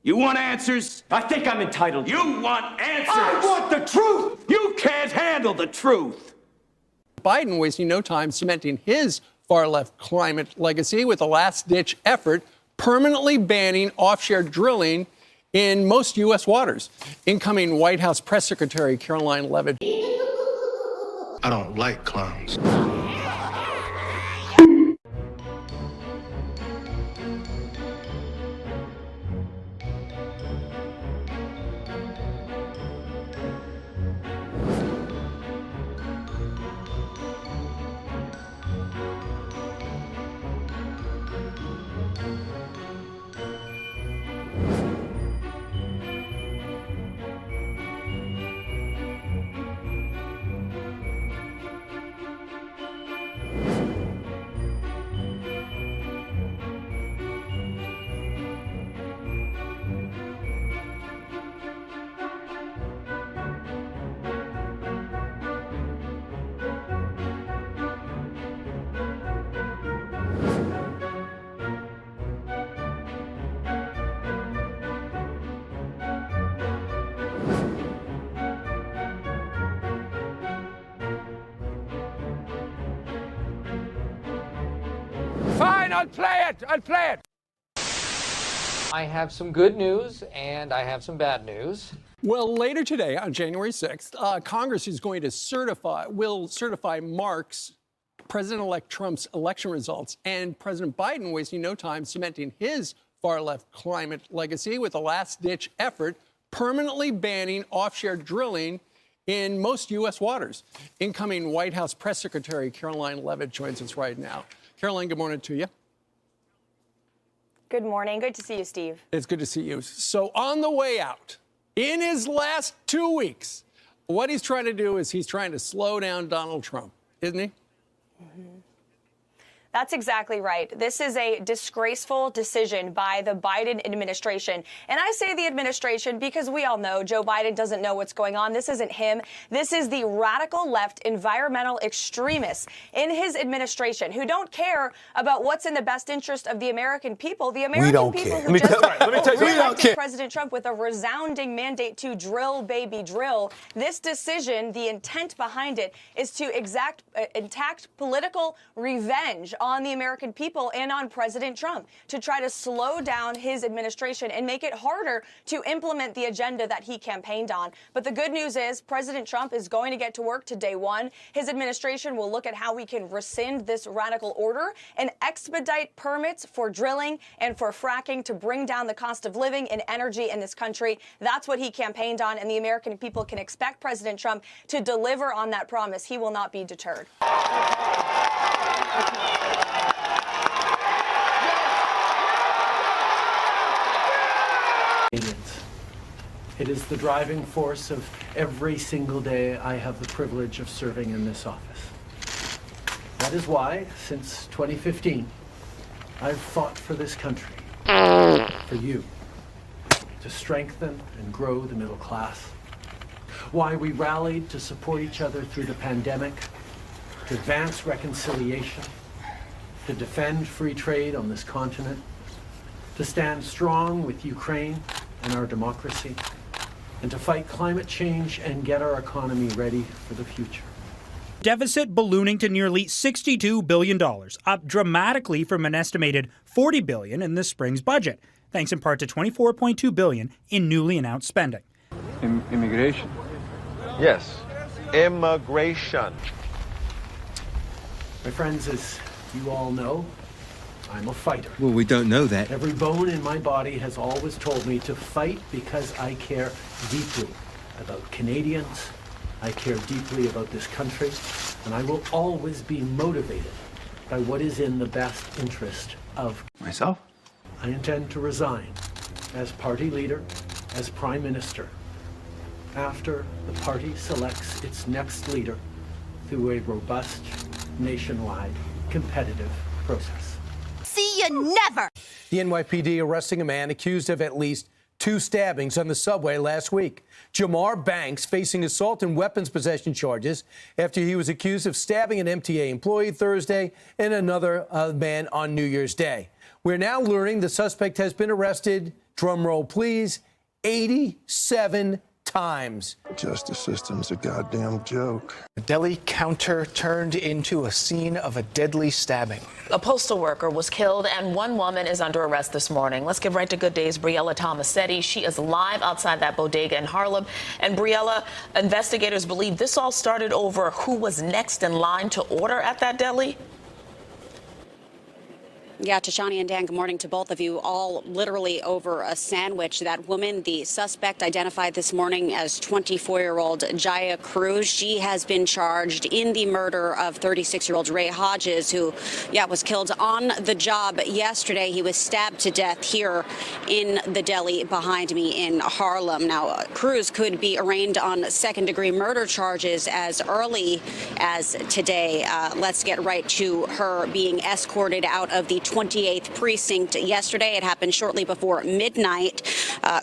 You want answers? I think I'm entitled to. You want answers? I want the truth! You can't handle the truth. Biden wasting no time cementing his far-left climate legacy with a last-ditch effort permanently banning offshore drilling in most U.S. waters. Incoming White House Press Secretary Caroline Leavitt. I don't like clowns. Fine, I'll play it. I have some good news and I have some bad news. Well, later today, on January 6th, Congress is going to certify President-elect Trump's election results, and President Biden wasting no time cementing his far-left climate legacy with a last-ditch effort permanently banning offshore drilling in most U.S. waters. Incoming White House Press Secretary Caroline Leavitt joins us right now. Caroline, good morning to you. Good morning. Good to see you, Steve. It's good to see you. So on the way out, in his last 2 weeks, what he's trying to do is he's trying to slow down Donald Trump, isn't he? Mm-hmm. That's exactly right. This is a disgraceful decision by the Biden administration. And I say the administration because we all know Joe Biden doesn't know what's going on. This isn't him. This is the radical left environmental extremists in his administration who don't care about what's in the best interest of the American people. The American people who just elected President Trump with a resounding mandate to drill, baby, drill. This decision, the intent behind it, is to exact political revenge on the American people and on President Trump to try to slow down his administration and make it harder to implement the agenda that he campaigned on. But the good news is President Trump is going to get to work to day one. His administration will look at how we can rescind this radical order and expedite permits for drilling and for fracking to bring down the cost of living and energy in this country. That's what he campaigned on, and the American people can expect President Trump to deliver on that promise. He will not be deterred. It is the driving force of every single day I have the privilege of serving in this office. That is why, since 2015, I've fought for this country, for you, to strengthen and grow the middle class. Why we rallied to support each other through the pandemic, to advance reconciliation, to defend free trade on this continent, to stand strong with Ukraine and our democracy, and to fight climate change and get our economy ready for the future. Deficit ballooning to nearly $62 billion, up dramatically from an estimated $40 billion in this spring's budget, thanks in part to $24.2 billion in newly announced spending. Immigration. Yes, immigration. My friends, as you all know, I'm a fighter. Well, we don't know that. Every bone in my body has always told me to fight because I care deeply about Canadians. I care deeply about this country, and I will always be motivated by what is in the best interest of myself. I intend to resign as party leader, as prime minister, after the party selects its next leader through a robust, nationwide, competitive process. See you never! The NYPD arresting a man accused of at least 2 stabbings on the subway last week. Jamar Banks facing assault and weapons possession charges after he was accused of stabbing an MTA employee Thursday and another man on New Year's Day. We're now learning the suspect has been arrested, drum roll please, 87 times. Justice system's a goddamn joke. The deli counter turned into a scene of a deadly stabbing. A postal worker was killed and one woman is under arrest this morning. Let's get right to Good Day's Briella Tomasetti. She is live outside that bodega in Harlem. And Briella, investigators believe this all started over who was next in line to order at that deli. Yeah, Tashani and Dan, good morning to both of you. All literally over a sandwich. That woman, the suspect identified this morning as 24-year-old Jaya Cruz. She has been charged in the murder of 36-year-old Ray Hodges, who, was killed on the job yesterday. He was stabbed to death here in the deli behind me in Harlem. Now, Cruz could be arraigned on second-degree murder charges as early as today. Let's get right to her being escorted out of the 28th precinct yesterday. It happened shortly before midnight.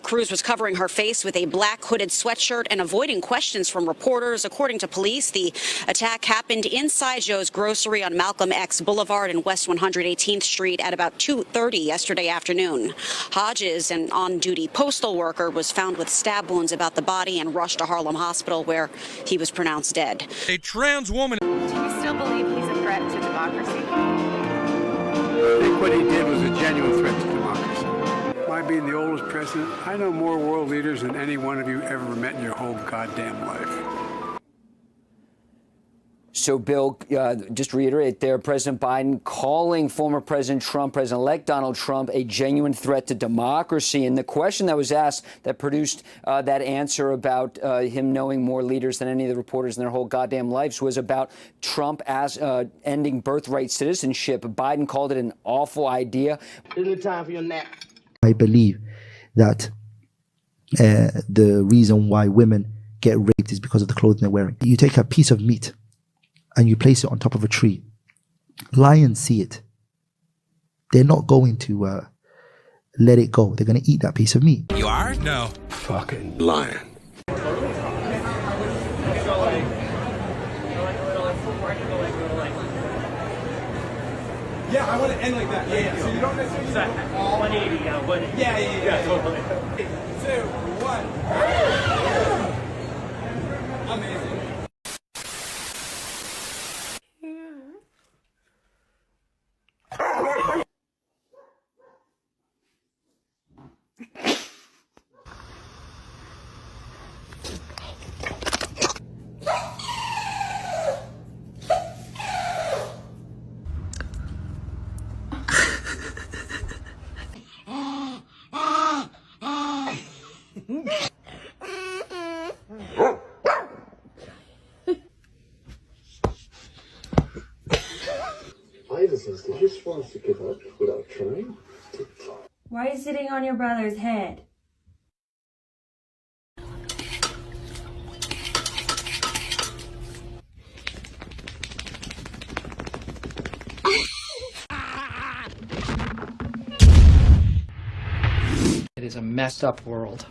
Cruz was covering her face with a black hooded sweatshirt and avoiding questions from reporters. According to police, the attack happened inside Joe's Grocery on Malcolm X Boulevard and West 118th Street at about 2:30 yesterday afternoon. Hodges, an on-duty postal worker, was found with stab wounds about the body and rushed to Harlem Hospital, where he was pronounced dead. A trans woman. Do you still believe he's a threat to democracy? I think what he did was a genuine threat to democracy. My being the oldest president, I know more world leaders than any one of you ever met in your whole goddamn life. So, Bill, just to reiterate there, President Biden calling former President Trump, President-elect Donald Trump, a genuine threat to democracy. And the question that was asked that produced that answer about him knowing more leaders than any of the reporters in their whole goddamn lives was about Trump as ending birthright citizenship. Biden called it an awful idea. Isn't it time for your nap? I believe that the reason why women get raped is because of the clothing they're wearing. You take a piece of meat and you place it on top of a tree. Lions see it. They're not going to let it go. They're going to eat that piece of meat. You are? No. Fucking lion. Yeah, I want to end like that. Yeah. So you don't necessarily 180. Yeah, totally. 3, 2, 1. Amazing. Did you just want us to give up without trying? Why are you sitting on your brother's head? It is a messed up world.